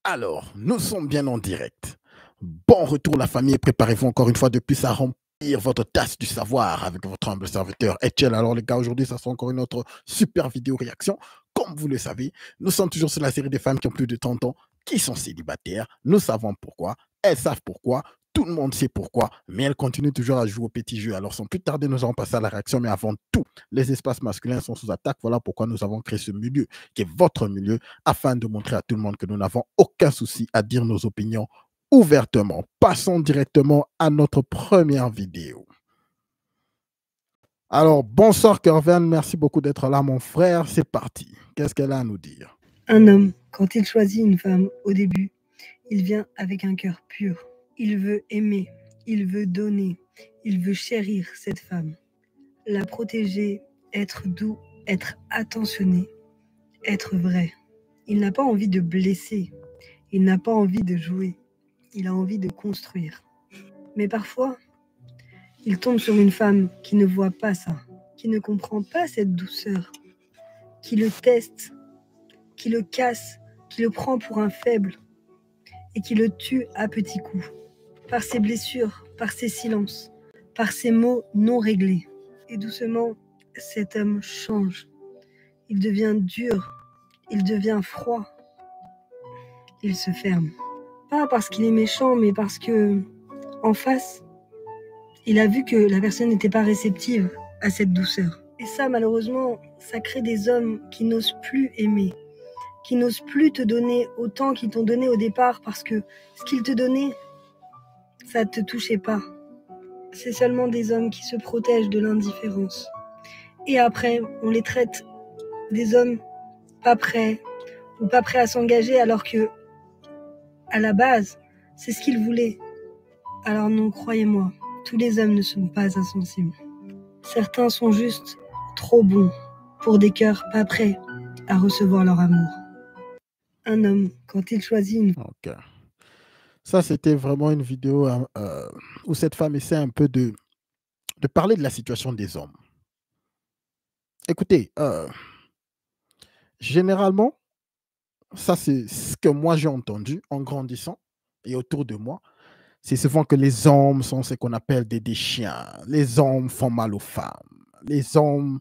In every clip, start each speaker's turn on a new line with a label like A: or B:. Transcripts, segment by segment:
A: Alors, nous sommes bien en direct. Bon retour la famille et préparez-vous encore une fois de plus à remplir votre tasse du savoir avec votre humble serviteur Etienne. Alors les gars, aujourd'hui, ça sera encore une autre super vidéo réaction. Comme vous le savez, nous sommes toujours sur la série des femmes qui ont plus de 30 ans, qui sont célibataires. Nous savons pourquoi, elles savent pourquoi, tout le monde sait pourquoi, mais elles continuent toujours à jouer au petit jeu. Alors sans plus tarder, nous allons passer à la réaction, mais avant tout, les espaces masculins sont sous attaque. Voilà pourquoi nous avons créé ce milieu, qui est votre milieu, afin de montrer à tout le monde que nous n'avons aucun souci à dire nos opinions ouvertement. Passons directement à notre première vidéo. Alors, bonsoir Kerven, merci beaucoup d'être là mon frère, c'est parti. Qu'est-ce qu'elle a à nous dire?
B: Un homme, quand il choisit une femme au début, il vient avec un cœur pur. Il veut aimer, il veut donner, il veut chérir cette femme, la protéger, être doux, être attentionné, être vrai. Il n'a pas envie de blesser, il n'a pas envie de jouer, il a envie de construire. Mais parfois, il tombe sur une femme qui ne voit pas ça, qui ne comprend pas cette douceur, qui le teste, qui le casse, qui le prend pour un faible et qui le tue à petits coups, par ses blessures, par ses silences, par ses mots non réglés. Et doucement, cet homme change. Il devient dur, il devient froid, il se ferme. Pas parce qu'il est méchant, mais parce que, en face, il a vu que la personne n'était pas réceptive à cette douceur. Et ça, malheureusement, ça crée des hommes qui n'osent plus aimer, qui n'osent plus te donner autant qu'ils t'ont donné au départ parce que ce qu'ils te donnaient, ça ne te touchait pas. C'est seulement des hommes qui se protègent de l'indifférence. Et après, on les traite des hommes pas prêts ou pas prêts à s'engager alors que, à la base, c'est ce qu'ils voulaient. Alors non, croyez-moi, tous les hommes ne sont pas insensibles. Certains sont juste trop bons pour des cœurs pas prêts à recevoir leur amour. Un homme, quand il choisit une...
A: Ok. Ça, c'était vraiment une vidéo où cette femme essaie un peu de parler de la situation des hommes. Écoutez, généralement, ça c'est ce que moi j'ai entendu en grandissant et autour de moi. C'est souvent que les hommes sont ce qu'on appelle des chiens. Les hommes font mal aux femmes. Les hommes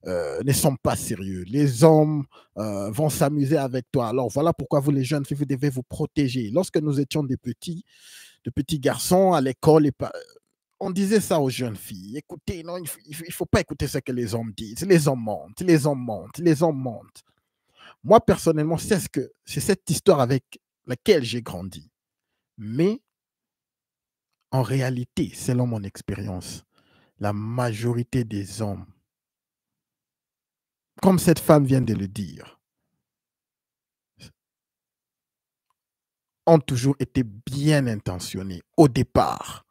A: ne sont pas sérieux. Les hommes vont s'amuser avec toi. Alors voilà pourquoi vous les jeunes filles, vous devez vous protéger. Lorsque nous étions des petits garçons à l'école, on disait ça aux jeunes filles. Écoutez, non, il faut pas écouter ce que les hommes disent. Les hommes mentent, les hommes mentent, les hommes mentent. Moi, personnellement, c'est cette histoire avec laquelle j'ai grandi. Mais en réalité, selon mon expérience, la majorité des hommes, comme cette femme vient de le dire, ont toujours été bien intentionnés au départ.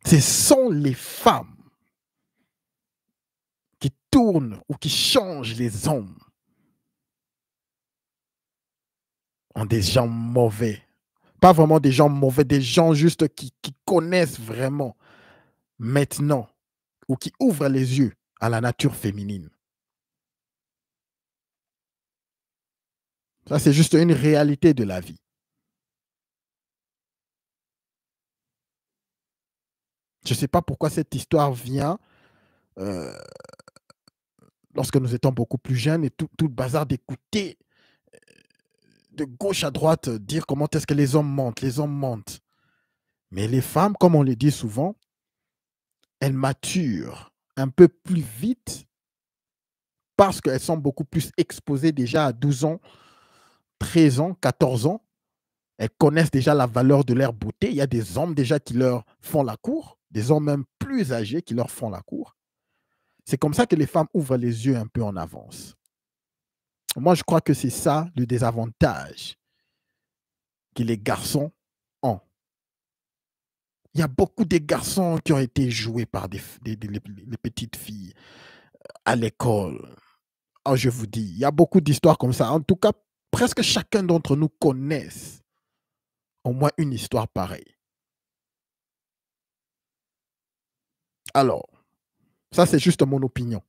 A: Ce sont les femmes qui tournent ou qui changent les hommes en des gens mauvais. Pas vraiment des gens mauvais, des gens juste qui connaissent vraiment maintenant ou qui ouvrent les yeux à la nature féminine. Ça, c'est juste une réalité de la vie. Je ne sais pas pourquoi cette histoire vient euh, lorsque nous étions beaucoup plus jeunes et tout le bazar d'écouter de gauche à droite dire comment est-ce que les hommes mentent, les hommes mentent. Mais les femmes, comme on le dit souvent, elles maturent un peu plus vite parce qu'elles sont beaucoup plus exposées déjà à 12 ans, 13 ans, 14 ans. Elles connaissent déjà la valeur de leur beauté. Il y a des hommes déjà qui leur font la cour, des hommes même plus âgés qui leur font la cour. C'est comme ça que les femmes ouvrent les yeux un peu en avance. Moi, je crois que c'est ça le désavantage que les garçons ont. Il y a beaucoup de garçons qui ont été joués par les petites filles à l'école. Oh, je vous dis, il y a beaucoup d'histoires comme ça. En tout cas, presque chacun d'entre nous connaisse au moins une histoire pareille. Alors, ça c'est juste mon opinion.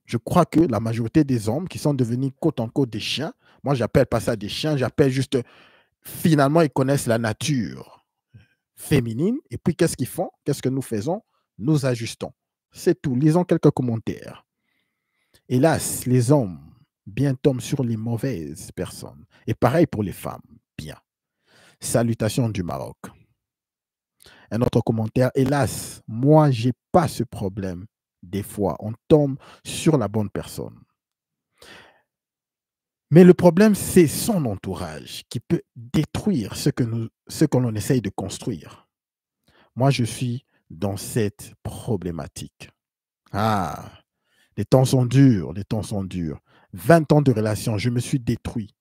A: Je crois que la majorité des hommes qui sont devenus côte en côte des chiens, moi, j'appelle pas ça des chiens, j'appelle juste, finalement, ils connaissent la nature féminine. Et puis, qu'est-ce qu'ils font? Qu'est-ce que nous faisons? Nous ajustons. C'est tout. Lisons quelques commentaires. Hélas, les hommes bien tombent sur les mauvaises personnes. Et pareil pour les femmes. Bien. Salutations du Maroc. Un autre commentaire. Hélas, moi, j'ai pas ce problème. Des fois, on tombe sur la bonne personne. Mais le problème, c'est son entourage qui peut détruire ce que l'on essaye de construire. Moi, je suis dans cette problématique. Ah, les temps sont durs, les temps sont durs. 20 ans de relation, je me suis détruit.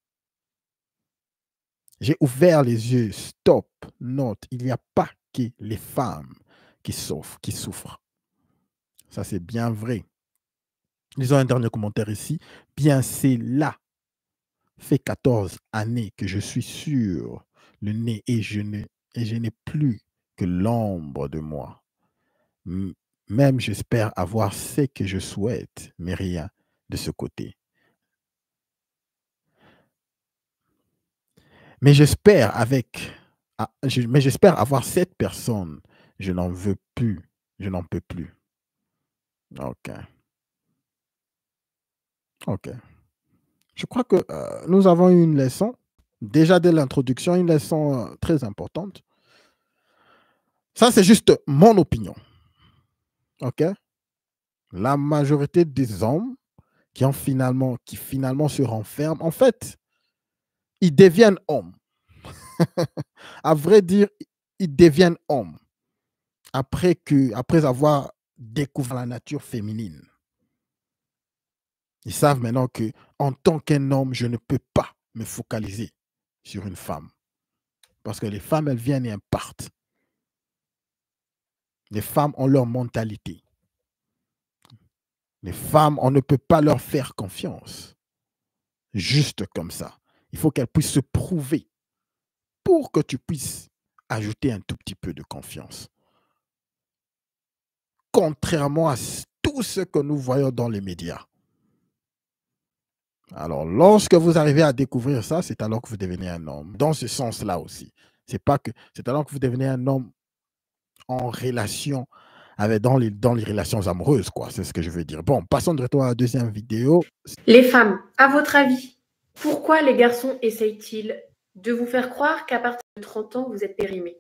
A: J'ai ouvert les yeux. Stop, note, il n'y a pas que les femmes qui souffrent. Ça, c'est bien vrai. Lisons un dernier commentaire ici. Bien, c'est là. Fait 14 années que je suis sur le nez et je n'ai plus que l'ombre de moi. Même j'espère avoir ce que je souhaite, mais rien de ce côté. Mais j'espère avoir cette personne. Je n'en veux plus. Je n'en peux plus. OK. OK. Je crois que nous avons eu une leçon. Déjà dès l'introduction, une leçon très importante. Ça, c'est juste mon opinion. OK? La majorité des hommes qui finalement se renferment, en fait, ils deviennent hommes. À vrai dire, ils deviennent hommes après avoir découvert la nature féminine. Ils savent maintenant que en tant qu'un homme, je ne peux pas me focaliser sur une femme. Parce que les femmes, elles viennent et elles partent. Les femmes ont leur mentalité. Les femmes, on ne peut pas leur faire confiance. Juste comme ça. Il faut qu'elles puissent se prouver pour que tu puisses ajouter un tout petit peu de confiance. Contrairement à tout ce que nous voyons dans les médias. Alors, lorsque vous arrivez à découvrir ça, c'est alors que vous devenez un homme. Dans ce sens-là aussi. C'est alors que vous devenez un homme en relation dans les relations amoureuses, quoi. C'est ce que je veux dire. Bon, passons directement à la deuxième vidéo.
C: Les femmes, à votre avis, pourquoi les garçons essayent-ils de vous faire croire qu'à partir de 30 ans, vous êtes périmés?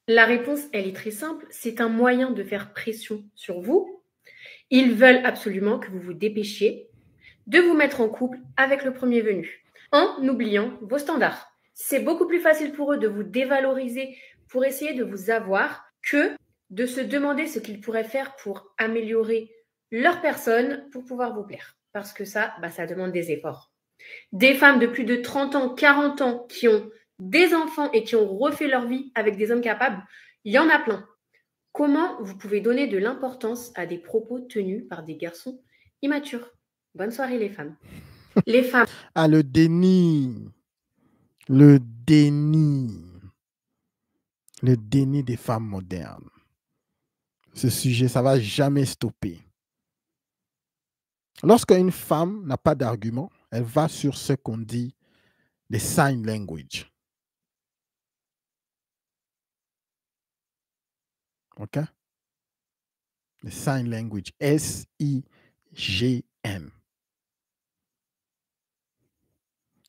C: La réponse, elle est très simple. C'est un moyen de faire pression sur vous. Ils veulent absolument que vous vous dépêchiez de vous mettre en couple avec le premier venu, en oubliant vos standards. C'est beaucoup plus facile pour eux de vous dévaloriser pour essayer de vous avoir que de se demander ce qu'ils pourraient faire pour améliorer leur personne pour pouvoir vous plaire. Parce que ça demande des efforts. Des femmes de plus de 30 ans, 40 ans qui ont des enfants et qui ont refait leur vie avec des hommes capables, il y en a plein. Comment vous pouvez donner de l'importance à des propos tenus par des garçons immatures? Bonne soirée les femmes. Les femmes.
A: Ah, le déni. Le déni. Le déni des femmes modernes. Ce sujet, ça ne va jamais stopper. Lorsqu'une femme n'a pas d'argument, elle va sur ce qu'on dit les sign language. OK? Les sign language. S-I-G-N.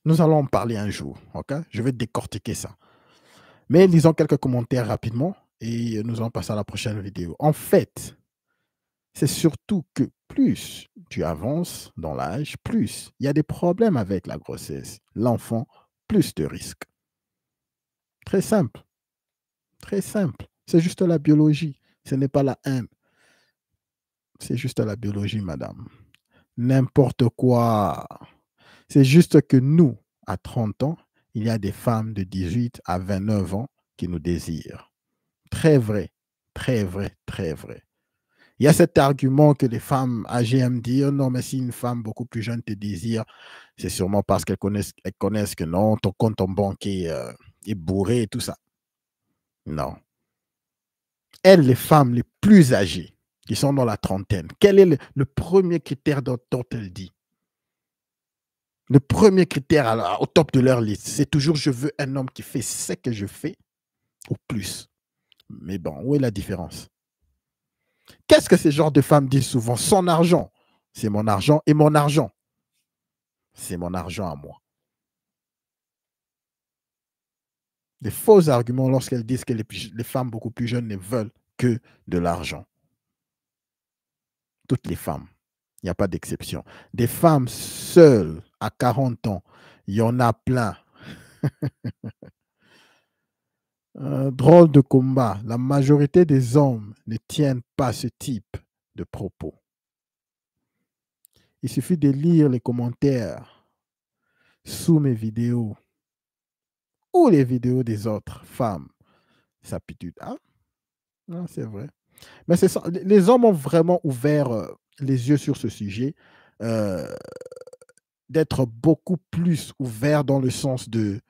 A: Nous allons en parler un jour. OK? Je vais décortiquer ça. Mais lisons quelques commentaires rapidement et nous allons passer à la prochaine vidéo. En fait, c'est surtout que plus tu avances dans l'âge, plus il y a des problèmes avec la grossesse. L'enfant, plus de risques. Très simple. Très simple. C'est juste la biologie. Ce n'est pas la haine. C'est juste la biologie, madame. N'importe quoi. C'est juste que nous, à 30 ans, il y a des femmes de 18 à 29 ans qui nous désirent. Très vrai. Très vrai. Très vrai. Il y a cet argument que les femmes âgées aiment dire, non, mais si une femme beaucoup plus jeune te désire, c'est sûrement parce qu'elles connaissent que non, ton compte en banque est bourré et tout ça. Non. Elles, les femmes les plus âgées, qui sont dans la trentaine. Quel est le premier critère dont elle dit? Le premier critère au top de leur liste, c'est toujours je veux un homme qui fait ce que je fais ou plus. Mais bon, où est la différence? Qu'est-ce que ces genres de femmes disent souvent? Son argent, c'est mon argent et mon argent, c'est mon argent à moi. Des faux arguments lorsqu'elles disent que les femmes beaucoup plus jeunes ne veulent que de l'argent. Toutes les femmes, il n'y a pas d'exception. Des femmes seules à 40 ans, il y en a plein. Un drôle de combat. La majorité des hommes ne tiennent pas ce type de propos. Il suffit de lire les commentaires sous mes vidéos ou les vidéos des autres femmes. Ça pique. Ah, non, c'est vrai. Mais c'est ça. Les hommes ont vraiment ouvert les yeux sur ce sujet, d'être beaucoup plus ouverts dans le sens de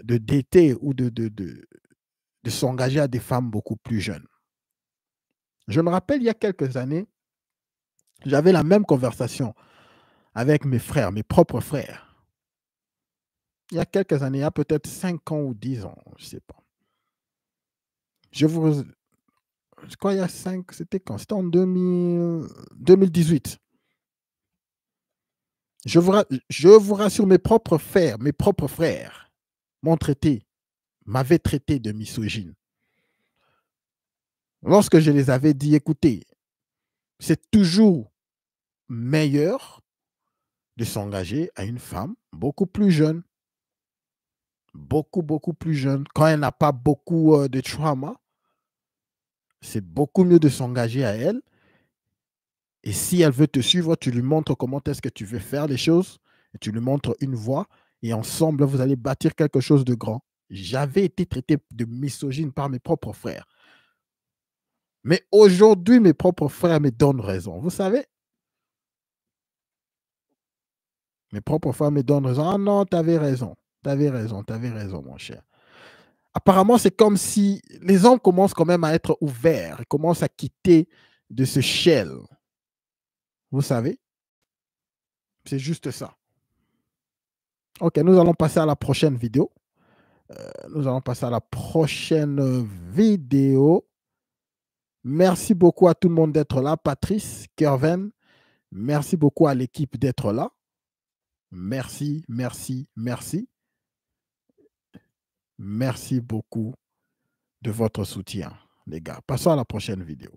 A: dater ou de s'engager à des femmes beaucoup plus jeunes. Je me rappelle, il y a quelques années, j'avais la même conversation avec mes frères, mes propres frères. Il y a quelques années, il y a peut-être 5 ans ou 10 ans, je ne sais pas. Je crois il y a 5, c'était quand? C'était en 2018. Je vous rassure, mes propres frères m'avaient traité de misogyne. Lorsque je les avais dit, écoutez, c'est toujours meilleur de s'engager à une femme beaucoup plus jeune. Beaucoup plus jeune. Quand elle n'a pas beaucoup de trauma, c'est beaucoup mieux de s'engager à elle. Et si elle veut te suivre, tu lui montres comment est-ce que tu veux faire les choses. Et tu lui montres une voie. Et ensemble, vous allez bâtir quelque chose de grand. J'avais été traité de misogyne par mes propres frères. Mais aujourd'hui, mes propres frères me donnent raison. Vous savez? Mes propres frères me donnent raison. Ah non, tu avais raison. Tu avais raison, mon cher. Apparemment, c'est comme si les hommes commencent quand même à être ouverts. Ils commencent à quitter de ce shell. Vous savez? C'est juste ça. Ok, nous allons passer à la prochaine vidéo. Merci beaucoup à tout le monde d'être là. Patrice, Kerven, merci beaucoup à l'équipe d'être là. Merci. Merci beaucoup de votre soutien, les gars. Passons à la prochaine vidéo.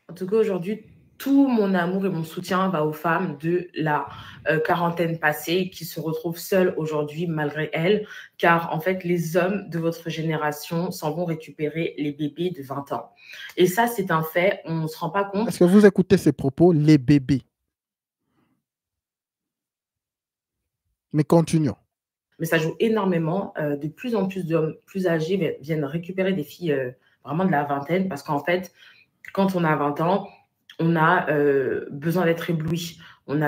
D: En tout cas, aujourd'hui, tout mon amour et mon soutien va aux femmes de la quarantaine passée qui se retrouvent seules aujourd'hui malgré elles, car en fait, les hommes de votre génération s'en vont récupérer les bébés de 20 ans. Et ça, c'est un fait, on ne se rend pas compte.
A: Est-ce que vous écoutez ces propos, les bébés? Mais continuons.
D: Mais ça joue énormément. De plus en plus d'hommes plus âgés viennent récupérer des filles vraiment de la vingtaine, parce qu'en fait, quand on a 20 ans, on a besoin d'être ébloui. On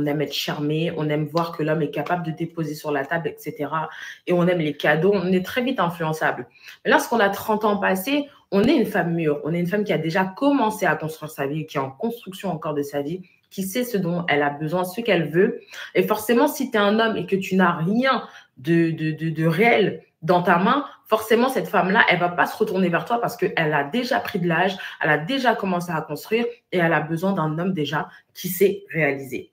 D: aime être charmé, on aime voir que l'homme est capable de déposer sur la table, etc. Et on aime les cadeaux, on est très vite influençable. Mais lorsqu'on a 30 ans passés, on est une femme mûre, on est une femme qui a déjà commencé à construire sa vie, qui est en construction encore de sa vie, qui sait ce dont elle a besoin, ce qu'elle veut. Et forcément, si tu es un homme et que tu n'as rien de réel dans ta main, forcément, cette femme-là, elle ne va pas se retourner vers toi parce qu'elle a déjà pris de l'âge, elle a déjà commencé à construire et elle a besoin d'un homme déjà qui sait réaliser.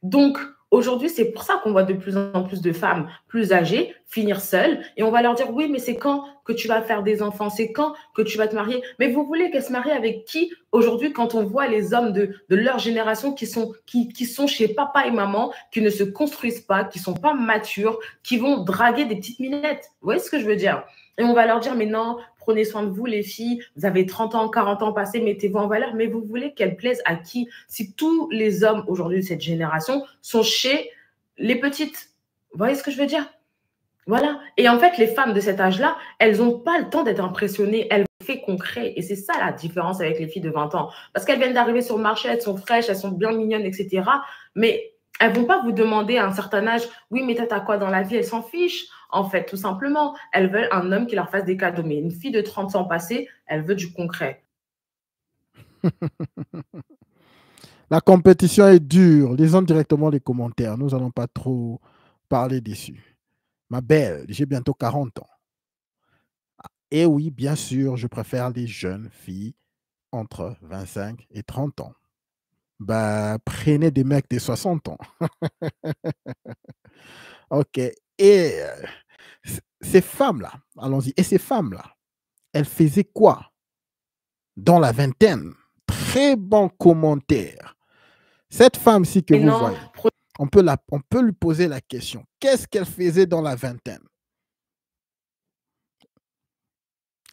D: Donc, aujourd'hui, c'est pour ça qu'on voit de plus en plus de femmes plus âgées finir seules et on va leur dire, oui, mais c'est quand que tu vas faire des enfants? C'est quand que tu vas te marier? Mais vous voulez qu'elle se marie avec qui aujourd'hui quand on voit les hommes de leur génération qui sont chez papa et maman, qui ne se construisent pas, qui ne sont pas matures, qui vont draguer des petites minettes? Vous voyez ce que je veux dire? Et on va leur dire, mais non, prenez soin de vous, les filles, vous avez 30 ans, 40 ans passés, mettez-vous en valeur. Mais vous voulez qu'elles plaisent à qui? Si tous les hommes aujourd'hui de cette génération sont chez les petites. Vous voyez ce que je veux dire? Voilà. Et en fait, les femmes de cet âge-là, elles n'ont pas le temps d'être impressionnées. Elles font concret. Et c'est ça la différence avec les filles de 20 ans. Parce qu'elles viennent d'arriver sur le marché, elles sont fraîches, elles sont bien mignonnes, etc. Mais elles ne vont pas vous demander à un certain âge, oui, mais toi, t'as quoi dans la vie? Elles s'en fichent, en fait, tout simplement. Elles veulent un homme qui leur fasse des cadeaux. Mais une fille de 30 ans passée, elle veut du concret.
A: La compétition est dure. Lisons directement les commentaires. Nous n'allons pas trop parler dessus. Ma belle, j'ai bientôt 40 ans. Et oui, bien sûr, je préfère les jeunes filles entre 25 et 30 ans. Bah, prenez des mecs de 60 ans. OK. Et ces femmes-là, allons-y, et ces femmes-là, elles faisaient quoi dans la vingtaine? Très bon commentaire. Cette femme-ci que vous voyez, on peut lui poser la question. Qu'est-ce qu'elle faisait dans la vingtaine?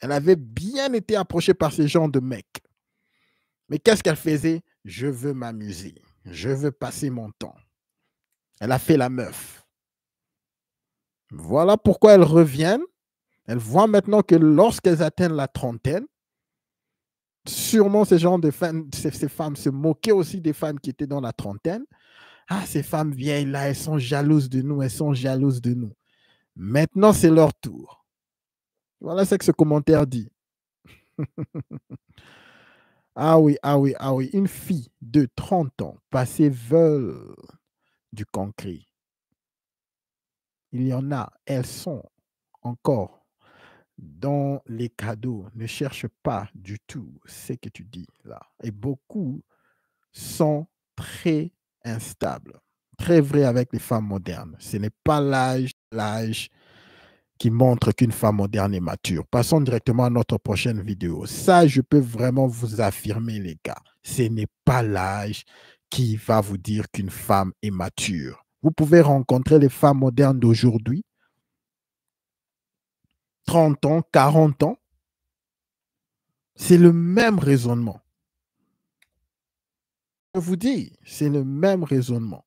A: Elle avait bien été approchée par ces genres de mecs. Mais qu'est-ce qu'elle faisait? Je veux m'amuser. Je veux passer mon temps. Elle a fait la meuf. Voilà pourquoi elles reviennent. Elles voient maintenant que lorsqu'elles atteignent la trentaine, sûrement ces genres de femmes, ces femmes se moquaient aussi des femmes qui étaient dans la trentaine. Ah, ces femmes vieilles-là, elles sont jalouses de nous, elles sont jalouses de nous. Maintenant, c'est leur tour. Voilà ce que ce commentaire dit. Ah oui, ah oui, ah oui. Une fille de 30 ans passée veulent du concret. Il y en a, elles sont encore dans les cadeaux. Ne cherche pas du tout ce que tu dis là. Et beaucoup sont très instables. Très vrai avec les femmes modernes. Ce n'est pas l'âge qui montre qu'une femme moderne est mature. Passons directement à notre prochaine vidéo. Ça, je peux vraiment vous affirmer, les gars. Ce n'est pas l'âge qui va vous dire qu'une femme est mature. Vous pouvez rencontrer les femmes modernes d'aujourd'hui, 30 ans, 40 ans. C'est le même raisonnement. Je vous dis, c'est le même raisonnement.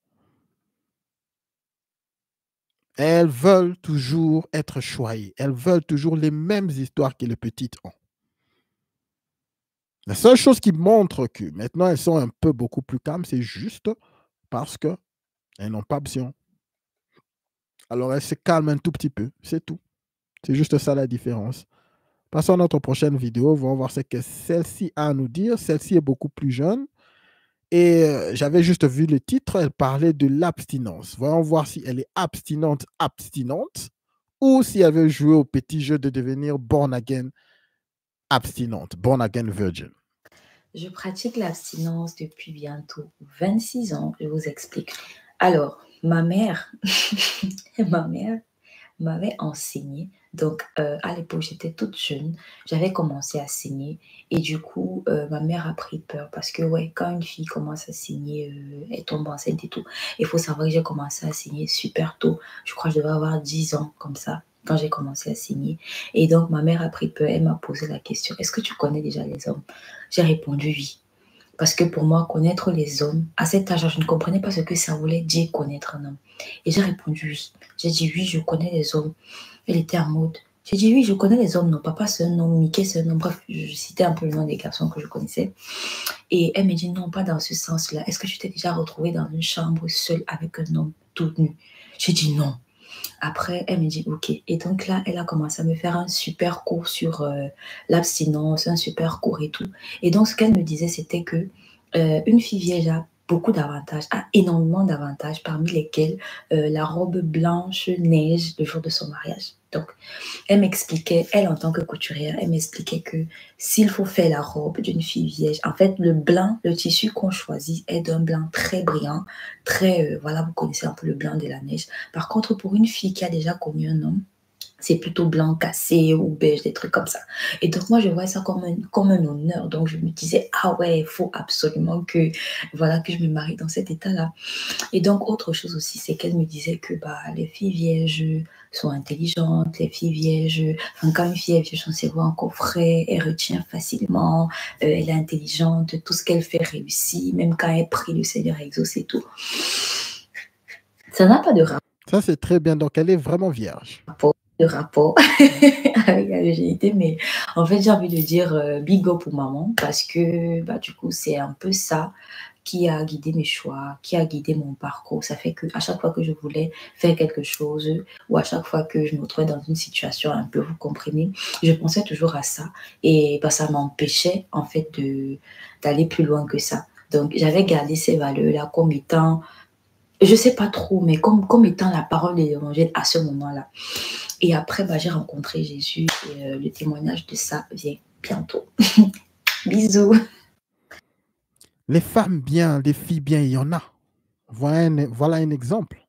A: Elles veulent toujours être choyées. Elles veulent toujours les mêmes histoires que les petites ont. La seule chose qui montre que maintenant elles sont un peu beaucoup plus calmes, c'est juste parce qu'elles n'ont pas besoin. Alors elles se calment un tout petit peu, c'est tout. C'est juste ça la différence. Passons à notre prochaine vidéo, on va voir ce que celle-ci a à nous dire. Celle-ci est beaucoup plus jeune. Et j'avais juste vu le titre, elle parlait de l'abstinence. Voyons voir si elle est abstinente ou si elle veut jouer au petit jeu de devenir born again abstinente, born again virgin.
E: Je pratique l'abstinence depuis bientôt 26 ans, je vous explique. Alors, ma mère m'avait enseigné. Donc, à l'époque, j'étais toute jeune. J'avais commencé à saigner. Et du coup, ma mère a pris peur. Parce que, ouais, quand une fille commence à saigner, elle tombe enceinte et tout. Il faut savoir que j'ai commencé à saigner super tôt. Je crois que je devais avoir 10 ans, comme ça, quand j'ai commencé à saigner. Et donc, ma mère a pris peur. Elle m'a posé la question, est-ce que tu connais déjà les hommes? J'ai répondu oui. Parce que pour moi, connaître les hommes, à cet âge, je ne comprenais pas ce que ça voulait dire connaître un homme. Et j'ai répondu oui. J'ai dit oui, je connais les hommes. Elle était en mode. J'ai dit oui, je connais les hommes. Non, papa c'est un homme, Mickey c'est un homme. Bref, je citais un peu le nom des garçons que je connaissais. Et elle me dit non, pas dans ce sens-là. Est-ce que tu t'es déjà retrouvée dans une chambre seule avec un homme tout nu? J'ai dit non. Après, elle me dit ok. Et donc là, elle a commencé à me faire un super cours sur l'abstinence, un super cours et tout. Et donc, ce qu'elle me disait, c'était que une fille vierge a beaucoup d'avantages, a énormément d'avantages, parmi lesquels la robe blanche neige le jour de son mariage. Donc, elle m'expliquait, elle en tant que couturière, elle m'expliquait que s'il faut faire la robe d'une fille vierge, en fait, le blanc, le tissu qu'on choisit est d'un blanc très brillant, très, voilà, vous connaissez un peu le blanc de la neige. Par contre, pour une fille qui a déjà connu un homme, c'est plutôt blanc cassé ou beige, des trucs comme ça. Et donc, moi, je vois ça comme un honneur. Donc, je me disais, ah ouais, il faut absolument que, voilà, que je me marie dans cet état-là. Et donc, autre chose aussi, c'est qu'elle me disait que bah, les filles vierges sont intelligentes, les filles vierges, enfin, quand une fille est vierge, son cerveau est encore frais, elle retient facilement, elle est intelligente, tout ce qu'elle fait réussit, même quand elle prie, le Seigneur exauce et tout. Ça n'a pas de rapport.
A: Ça, c'est très bien. Donc, elle est vraiment vierge.
E: De rapport avec la virginité, mais en fait, j'ai envie de dire big up pour maman parce que bah, du coup, c'est un peu ça qui a guidé mes choix, qui a guidé mon parcours. Ça fait que à chaque fois que je voulais faire quelque chose ou à chaque fois que je me trouvais dans une situation un peu, vous comprenez, je pensais toujours à ça et bah, ça m'empêchait en fait d'aller plus loin que ça. Donc, j'avais gardé ces valeurs-là comme étant, je sais pas trop, mais comme étant la parole de l'évangile à ce moment-là. Et après, bah, j'ai rencontré Jésus et le témoignage de ça vient bientôt. Bisous.
A: Les femmes bien, les filles bien, il y en a. Voilà un exemple.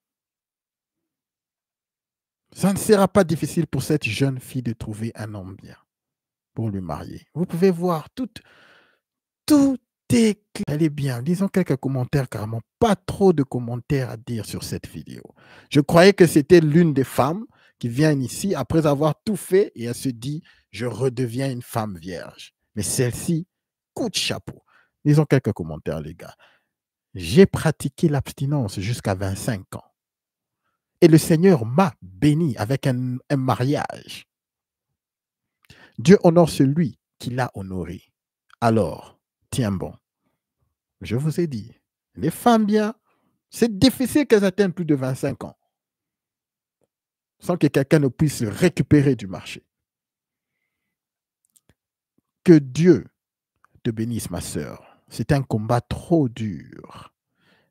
A: Ça ne sera pas difficile pour cette jeune fille de trouver un homme bien pour lui marier. Vous pouvez voir, tout est clair. Elle est bien. Lisons quelques commentaires, carrément. Pas trop de commentaires à dire sur cette vidéo. Je croyais que c'était l'une des femmes qui vient ici après avoir tout fait et elle se dit, je redeviens une femme vierge. Mais celle-ci, coup de chapeau. Lisons quelques commentaires, les gars. J'ai pratiqué l'abstinence jusqu'à 25 ans. Et le Seigneur m'a béni avec un mariage. Dieu honore celui qui l'a honoré. Alors, tiens bon. Je vous ai dit, les femmes bien, c'est difficile qu'elles atteignent plus de 25 ans sans que quelqu'un ne puisse le récupérer du marché. Que Dieu te bénisse, ma sœur. C'est un combat trop dur,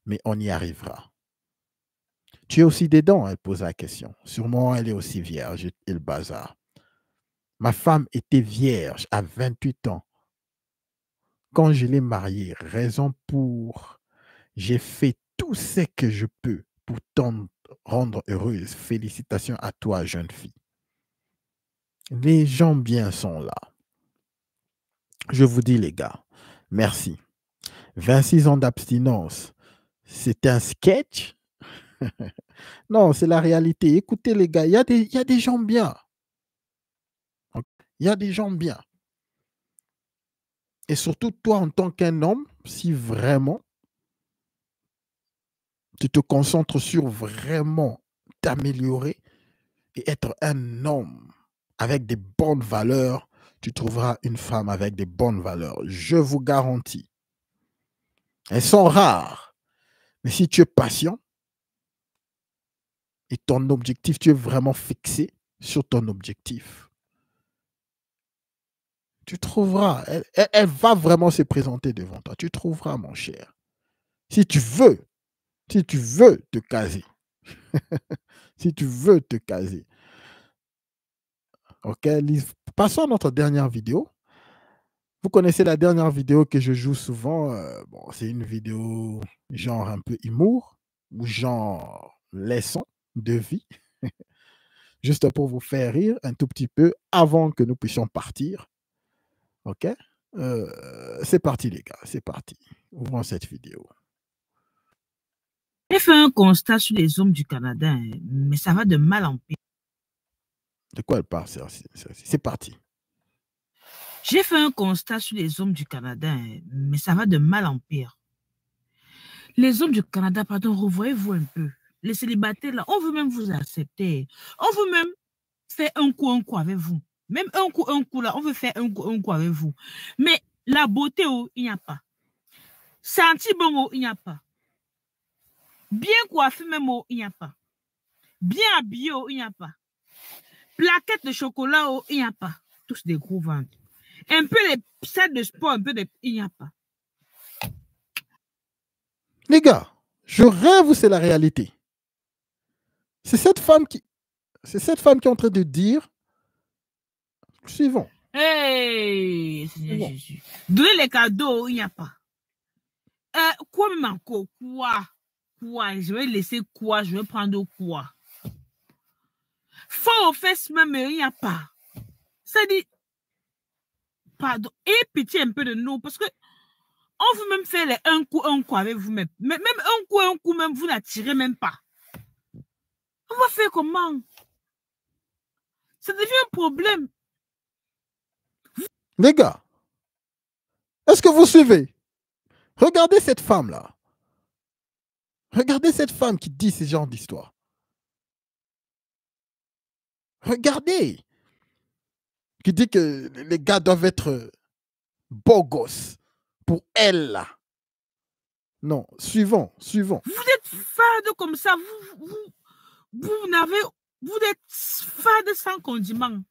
A: mais on y arrivera. Tu es aussi dedans, elle pose la question. Sûrement, elle est aussi vierge et le bazar. Ma femme était vierge à 28 ans. Quand je l'ai mariée, raison pour... J'ai fait tout ce que je peux pour t'en rendre heureuse. Félicitations à toi, jeune fille. Les gens bien sont là. Je vous dis, les gars, merci. 26 ans d'abstinence, c'est un sketch? Non, c'est la réalité. Écoutez, les gars, il y a des gens bien. Il y a des gens bien. Et surtout, toi, en tant qu'un homme, si vraiment tu te concentres sur vraiment t'améliorer et être un homme avec des bonnes valeurs, tu trouveras une femme avec des bonnes valeurs. Je vous garantis. Elles sont rares. Mais si tu es patient et ton objectif, tu es vraiment fixé sur ton objectif, tu trouveras. Elle va vraiment se présenter devant toi. Tu trouveras, mon cher. Si tu veux te caser. Si tu veux te caser. Ok, passons à notre dernière vidéo. Vous connaissez la dernière vidéo que je joue souvent. Bon, c'est une vidéo genre un peu humour ou genre leçon de vie. Juste pour vous faire rire un tout petit peu avant que nous puissions partir. Ok, c'est parti les gars, c'est parti. Ouvrons cette vidéo.
F: J'ai fait un constat sur les hommes du Canada, hein, mais ça va de mal en pire.
A: De quoi elle parle? C'est parti.
F: J'ai fait un constat sur les hommes du Canada, hein, mais ça va de mal en pire. Les hommes du Canada, pardon, revoyez-vous un peu. Les célibataires, là, on veut même vous accepter. On veut même faire un coup avec vous. Même un coup, là, on veut faire un coup avec vous. Mais la beauté, oh, il n'y a pas. Senti bon, oh, il n'y a pas. Bien coiffé, même, oh, il n'y a pas. Bien habillé, oh, il n'y a pas. Plaquettes de chocolat, oh, il n'y a pas. Tous des gros ventres. Un peu les salles de sport, un peu de... Il n'y a pas.
A: Les gars, je rêve ou c'est la réalité? C'est cette femme qui est en train de dire suivant.
F: Hey, Seigneur Jésus. Donnez les cadeaux, il n'y a pas. Quoi même encore? Quoi? Je vais laisser quoi? Je vais prendre quoi? Fort aux fesses même, il n'y a pas. Ça dit, pardon, ayez pitié un peu de nous, parce que on veut même faire les un coup avec vous-même. Mais même un coup, même, vous n'attirez même pas. On va faire comment? Ça devient un problème.
A: Les gars, est-ce que vous suivez? Regardez cette femme-là. Regardez cette femme qui dit ce genre d'histoire. Regardez. Qui dit que les gars doivent être beaux gosses pour elle, là. Non, suivons.
F: Vous êtes fade comme ça. Vous êtes fade sans condiment.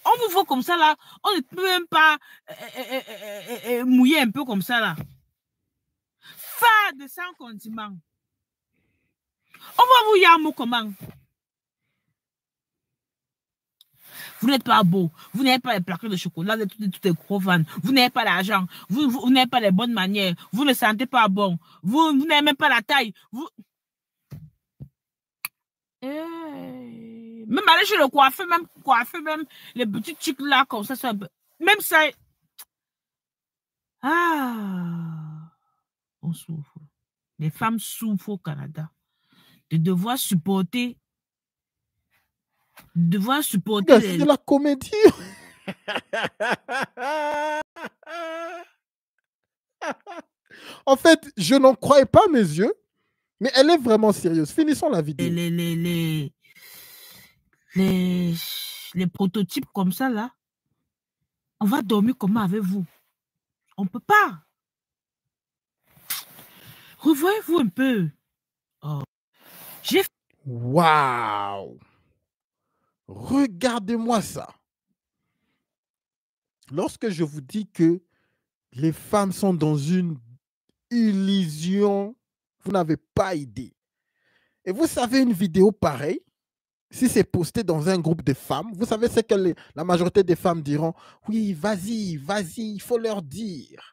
F: On vous voit comme ça, là. On ne peut même pas mouiller un peu comme ça, là. Fade sans condiment. On va vous yamo comment? Vous n'êtes pas beau. Vous n'avez pas les plaquettes de chocolat de tous les gros fans. Vous n'avez pas l'argent. Vous n'avez pas les bonnes manières. Vous ne sentez pas bon. Vous n'avez même pas la taille. Même aller chez le coiffeur, même les petits trucs là, comme ça, même ça. On souffre. Les femmes souffrent au Canada. De devoir supporter.
A: C'est de la comédie. En fait, je n'en croyais pas mes yeux, mais elle est vraiment sérieuse. Finissons la vidéo.
F: Les prototypes comme ça, là, on va dormir comment avec vous? On ne peut pas. Revoyez-vous un peu. Oh.
A: Waouh! Regardez-moi ça. Lorsque je vous dis que les femmes sont dans une illusion, vous n'avez pas idée. Et vous savez, une vidéo pareille, si c'est posté dans un groupe de femmes, vous savez ce que la majorité des femmes diront? Oui, vas-y, il faut leur dire.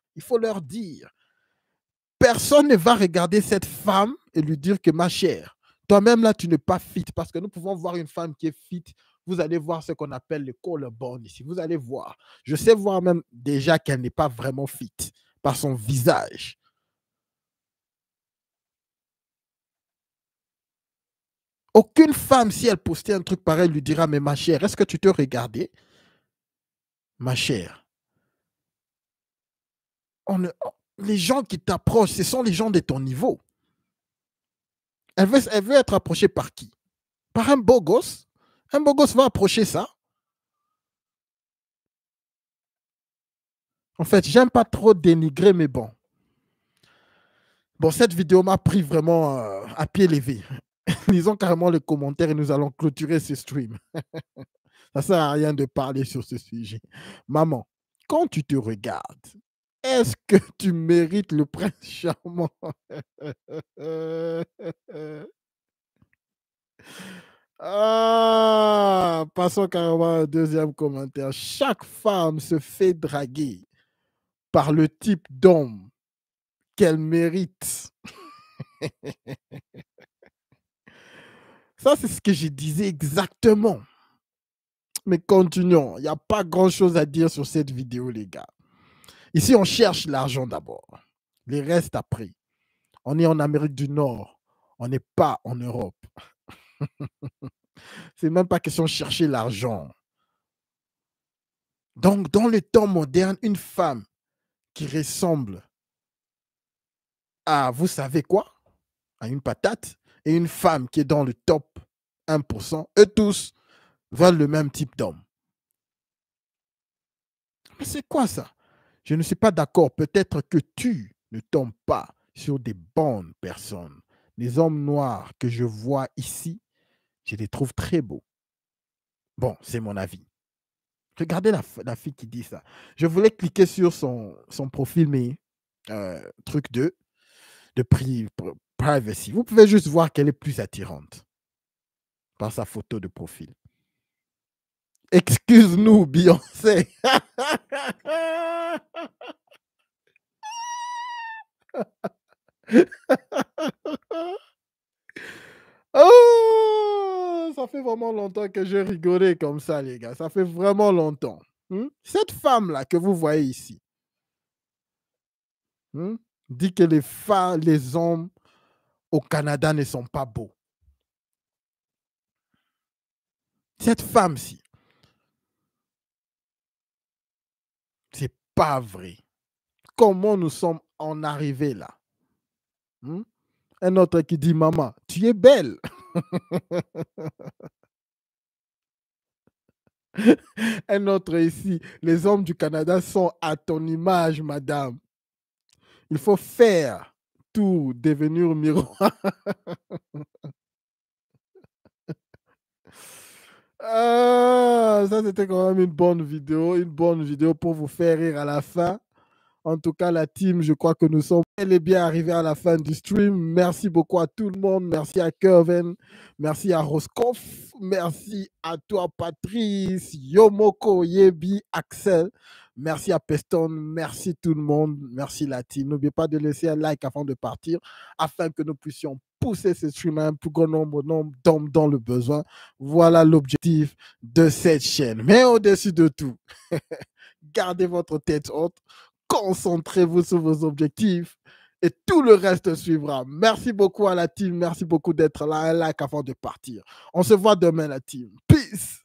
A: Personne ne va regarder cette femme et lui dire que ma chère, toi-même là, tu n'es pas fit. Parce que nous pouvons voir une femme qui est fit. Vous allez voir ce qu'on appelle le collarbone ici. Vous allez voir. Je sais voir même déjà qu'elle n'est pas vraiment fit par son visage. Aucune femme, si elle postait un truc pareil, lui dira, mais ma chère, est-ce que tu te regardais? Ma chère. Les gens qui t'approchent, ce sont les gens de ton niveau. Elle veut être approchée par qui? Par un beau gosse? Un beau gosse va approcher ça? En fait, j'aime pas trop dénigrer, mais bon. Bon, cette vidéo m'a pris vraiment à pied levé. Lisons carrément les commentaires et nous allons clôturer ce stream. Ça sert à rien de parler sur ce sujet. Maman, quand tu te regardes, est-ce que tu mérites le prince charmant? Passons carrément au deuxième commentaire. Chaque femme se fait draguer par le type d'homme qu'elle mérite. Ça, c'est ce que je disais exactement. Mais continuons. Il n'y a pas grand-chose à dire sur cette vidéo, les gars. Ici, on cherche l'argent d'abord. Les restes après. On est en Amérique du Nord. On n'est pas en Europe. C'est même pas question de chercher l'argent. Donc, dans le temps moderne, une femme qui ressemble à, vous savez quoi? À une patate, et une femme qui est dans le top 1%, eux tous veulent le même type d'homme. Mais c'est quoi ça? Je ne suis pas d'accord. Peut-être que tu ne tombes pas sur des bonnes personnes. Les hommes noirs que je vois ici, je les trouve très beaux. Bon, c'est mon avis. Regardez la fille qui dit ça. Je voulais cliquer sur son profil, mais truc de privacy. Vous pouvez juste voir qu'elle est plus attirante par sa photo de profil. Excuse-nous, Beyoncé. Oh, ça fait vraiment longtemps que j'ai rigolé comme ça, les gars. Ça fait vraiment longtemps. Cette femme-là que vous voyez ici dit que les hommes au Canada ne sont pas beaux. Cette femme-ci, c'est pas vrai. Comment nous sommes en arrivés là? Un autre qui dit, maman, tu es belle. Un autre ici. Les hommes du Canada sont à ton image, madame. Il faut faire tout devenir miroir. Ah, ça, c'était quand même une bonne vidéo pour vous faire rire à la fin. En tout cas, la team, je crois que nous sommes bel et bien arrivés à la fin du stream. Merci beaucoup à tout le monde. Merci à Kevin. Merci à Roscoff. Merci à toi, Patrice, Yomoko, Yebi, Axel. Merci à Peston. Merci tout le monde. Merci la team. N'oubliez pas de laisser un like avant de partir afin que nous puissions pousser ce stream à un plus grand nombre d'hommes dans le besoin. Voilà l'objectif de cette chaîne. Mais au-dessus de tout, gardez votre tête haute. Concentrez-vous sur vos objectifs et tout le reste suivra. Merci beaucoup à la team. Merci beaucoup d'être là. Un like avant de partir. On se voit demain, la team. Peace.